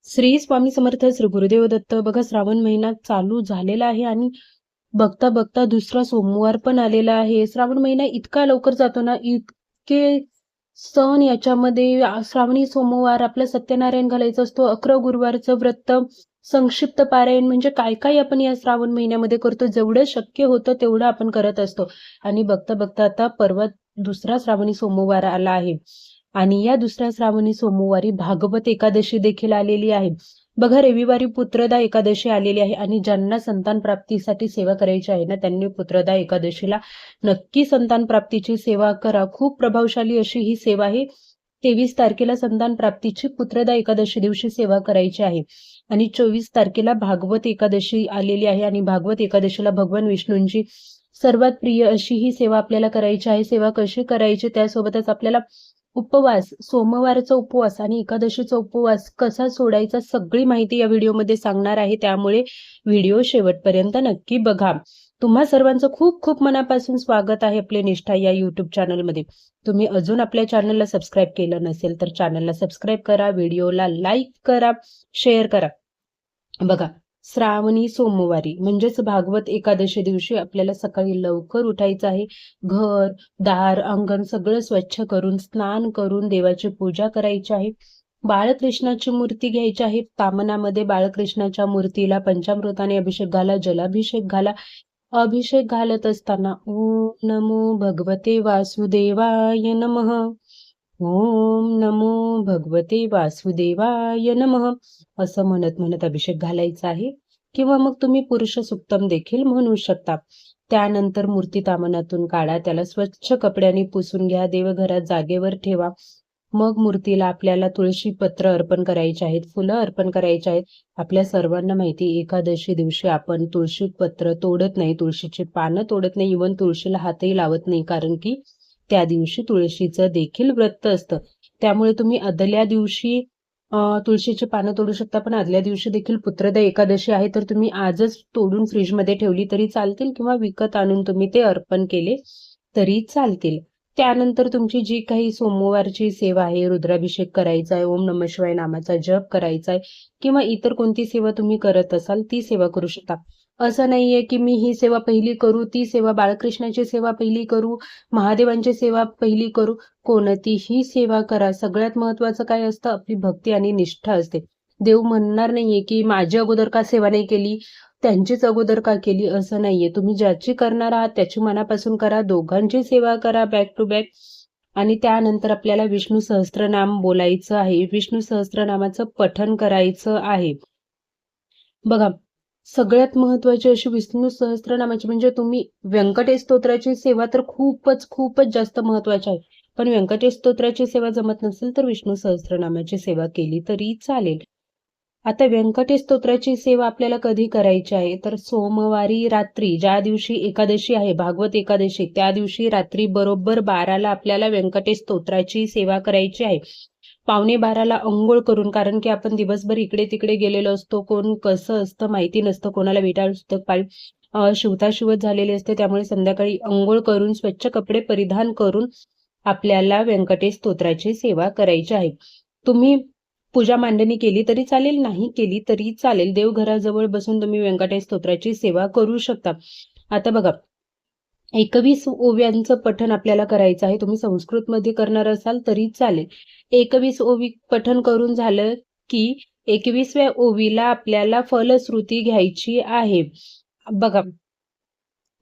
श्री स्वामी समर्थ श्री गुरुदेव दत्त. बघा, श्रावण महिना चालू झालेला आहे आणि बघता बघता दुसरा सोमवार पण आलेला आहे. श्रावण महिना इतका लवकर जातो ना, इतके सण याच्यामध्ये. श्रावणी सोमवार आपलं सत्यनारायण घालायचं असतो, 11 गुरुवारचं व्रत, संक्षिप्त पारायण, म्हणजे काय काय आपण या श्रावण महिन्यामध्ये करतो. जेवढं शक्य होतं तेवढं आपण करत असतो. आणि बघता बघता आता परवा दुसरा श्रावणी सोमवार आला आहे आणि या दुसऱ्या श्रावणी सोमवारी भागवत एकादशी देखील आलेली आहे. बघा, रविवारी पुत्रदा एकादशी आलेली आहे आणि ज्यांना संतान प्राप्तीसाठी सेवा करायची आहे ना, त्यांनी पुत्रदा एकादशीला नक्की संतान प्राप्तीची सेवा करा. खूप प्रभावशाली अशी ही सेवा आहे. 23 तारखेला संतान प्राप्तीची पुत्रदा एकादशी दिवशी सेवा करायची आहे आणि 24 तारखेला भागवत एकादशी आलेली आहे आणि भागवत एकादशीला भगवान विष्णूंची सर्वात प्रिय अशी ही सेवा आपल्याला करायची आहे. सेवा कशी करायची, त्यासोबतच आपल्याला उपवास, सोमवारचा उपवास आणि एकादशीचा उपवास कसा सोडायचा, सगळी माहिती या व्हिडिओमध्ये सांगणार आहे. त्यामुळे व्हिडिओ शेवटपर्यंत नक्की बघा. तुम्हा सर्वांचं खूप खूप मनापासून स्वागत आहे आपले निष्ठा या युट्यूब चॅनलमध्ये. तुम्ही अजून आपल्या चॅनलला सबस्क्राईब केलं नसेल तर चॅनलला सबस्क्राईब करा, व्हिडिओला लाईक करा, शेअर करा. बघा, श्रावणी सोमवारी म्हणजेच भागवत एकादशी दिवशी आपल्याला सकाळी लवकर उठायचं आहे. घर, दार, अंगण सगळं स्वच्छ करून, स्नान करून देवाची पूजा करायची आहे. बाळकृष्णाची मूर्ती घ्यायची आहे. तामनामध्ये बाळकृष्णाच्या मूर्तीला पंचामृताने अभिषेक घाला, जलाभिषेक घाला. अभिषेक घालत असताना ओम नमो भगवते वासुदेवाय नमः, ओम नमो भगवते वासुदेवाय नमः असं म्हणत म्हणत अभिषेक घालायचा आहे. किंवा मग तुम्ही पुरुष सुक्तम देखील म्हणू शकता. त्यानंतर मूर्ती तामनातून काढा, त्याला स्वच्छ कपड्याने पुसून घ्या, देवघरात जागेवर ठेवा. मग मूर्तीला आपल्याला तुळशी पत्र अर्पण करायचे आहेत, फुलं अर्पण करायची आहेत. आपल्या सर्वांना माहिती, एकादशी दिवशी आपण तुळशी पत्र तोडत नाही, तुळशीची पानं तोडत नाही, इव्हन तुळशीला हातही लावत नाही, कारण की त्या दिवशी तुळशीचं देखील व्रत असतं. त्यामुळे तुम्ही आदल्या दिवशी तुळशीची पानं तोडू शकता, पण आदल्या दिवशी देखील पुत्रदा एकादशी आहे तर तुम्ही आजच तोडून फ्रीजमध्ये ठेवली तरी चालतील किंवा विकत आणून तुम्ही ते अर्पण केले तरी चालतील. त्यानंतर तुमची जी काही सोमवारची सेवा आहे, रुद्राभिषेक करायचा आहे, ओम नमः शिवाय नामाचा जप करायचा आहे किंवा इतर कोणती सेवा तुम्ही करत असाल ती सेवा करू शकता. असं नाहीये की मी ही सेवा पहिली करू, ती सेवा, बाळकृष्णाची सेवा पहिली करू, महादेवांची सेवा पहिली करू. कोणतीही सेवा करा. सगळ्यात महत्वाचं काय असतं, आपली भक्ती आणि निष्ठा असते. देव म्हणणार नाहीये की माझी अगोदर का सेवा नाही केली, त्यांचीच अगोदर का केली, असं नाहीये. तुम्ही ज्याची करणार आहात त्याची मनापासून करा, दोघांची सेवा करा बॅक टू बॅक. आणि त्यानंतर आपल्याला विष्णू सहस्त्रनाम बोलायचं आहे, विष्णू सहस्त्रनामाचं पठण करायचं आहे. बघा, सगळ्यात महत्वाची अशी विष्णू सहस्त्रनामाची म्हणजे तुम्ही व्यंकटेश स्तोत्राची सेवा तर खूपच खूपच जास्त महत्वाची आहे. पण व्यंकटेश स्तोत्राची सेवा जमत नसेल तर विष्णू सहस्त्रनामाची सेवा केली तरी चालेल. आता व्यंकटेश स्तोत्राची सेवा आपल्याला कधी करायची आहे, तर सोमवारी रात्री, ज्या दिवशी एकादशी आहे, भागवत एकादशी, त्या दिवशी रात्री बरोबर 12ला आपल्याला व्यंकटेश स्तोत्राची सेवा करायची आहे. 11:15ला अंघोळ करून, कारण की आपण दिवसभर इकडे तिकडे गेलेलो असतो, कोण कसं असतं माहिती नसतं, कोणाला विटाळ पुस्तक पाळी शिवता शिवत झालेले असते. त्यामुळे संध्याकाळी अंघोळ करून स्वच्छ कपडे परिधान करून आपल्याला व्यंकटेश स्तोत्राची सेवा करायची आहे. तुम्ही पूजा मांडणी केली तरी चालेल, नाही केली तरी चालेल. देवघराजवळ बसून तुम्ही व्यंकटेश स्तोत्राची सेवा करू शकता. आता बघा, 21 ओव्यांचं पठण आपल्याला करायचं आहे. तुम्ही संस्कृतमध्ये करणार असाल तरी चालेल. 21 ओवी पठण करून झालं की 21व्या ओवीला आपल्याला फलश्रुती घ्यायची आहे. बघा,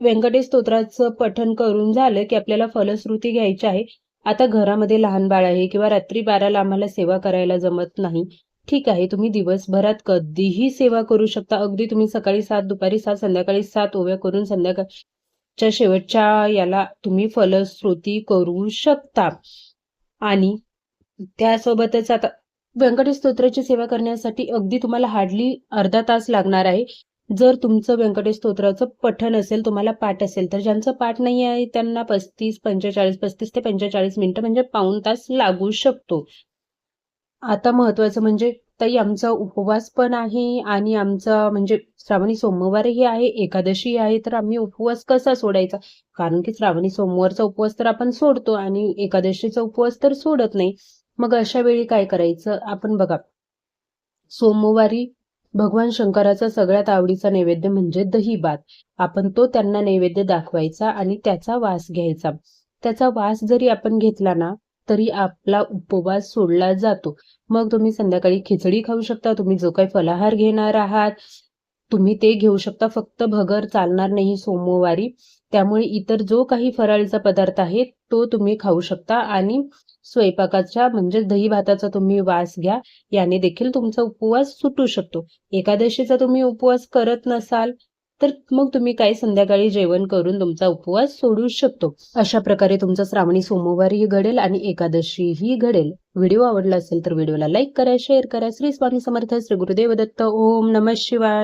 व्यंकटेश स्तोत्राचं पठण करून झालं की आपल्याला फलश्रुती घ्यायची आहे. आता घरामध्ये लहान बाळ आहे किंवा रात्री 12ला आम्हाला सेवा करायला जमत नाही, ठीक आहे, तुम्ही दिवसभरात कधीही सेवा करू शकता. अगदी तुम्ही सकाळी 7, दुपारी 7, संध्याकाळी 7 ओव्या करून संध्याकाळच्या शेवटच्या याला तुम्ही फलश्रुती करू शकता. आणि त्यासोबतच आता व्यंकटेश स्तोत्राची सेवा करण्यासाठी अगदी तुम्हाला हार्डली अर्धा तास लागणार आहे. जर तुमचं व्यंकटेश स्तोत्राचं पठण असेल, तुम्हाला पाठ असेल, तर ज्यांचं पाठ नाही आहे त्यांना 35 ते 45 मिनिटं म्हणजे पाऊण तास लागू शकतो. आता महत्वाचं म्हणजे ताई, आमचा उपवास पण आहे आणि आमचा म्हणजे श्रावणी सोमवारही आहे, एकादशी आहे, तर आम्ही उपवास कसा सोडायचा? कारण की श्रावणी सोमवारचा उपवास तर आपण सोडतो आणि एकादशीचा उपवास तर सोडत नाही. मग अशा वेळी काय करायचं? आपण बघा, सोमवारी भगवान शंकराचा सगळ्यात आवडीचा नैवेद्य म्हणजे दहीभात. आपण तो त्यांना नैवेद्य दाखवायचा आणि त्याचा वास घ्यायचा. त्याचा वास जरी आपण घेतला ना, तरी आपला उपवास सोडला जातो. मग तुम्ही संध्याकाळी खिचडी खाऊ शकता. तुम्ही जो काही फलाहार घेणार आहात, तुम्ही ते घेऊ शकता. फक्त भगर चालणार नाही सोमवारी. त्यामुळे इतर जो काही फराळीचा पदार्थ आहे, तो तुम्ही खाऊ शकता आणि स्वयंपाकाच्या म्हणजे दही भाताचा तुम्ही वास घ्या. याने देखील तुमचा उपवास सुटू शकतो. एकादशीचा तुम्ही उपवास करत नसाल, तर मग तुम्ही काय संध्याकाळी जेवण करून तुमचा उपवास सोडू शकतो. अशा प्रकारे तुमचा श्रावणी सोमवारही घडेल आणि एकादशीही घडेल. व्हिडिओ आवडला असेल तर व्हिडिओला लाईक करा, शेअर करा. श्री स्वामी समर्थ, श्री गुरुदेव दत्त. ओम नमः शिवाय.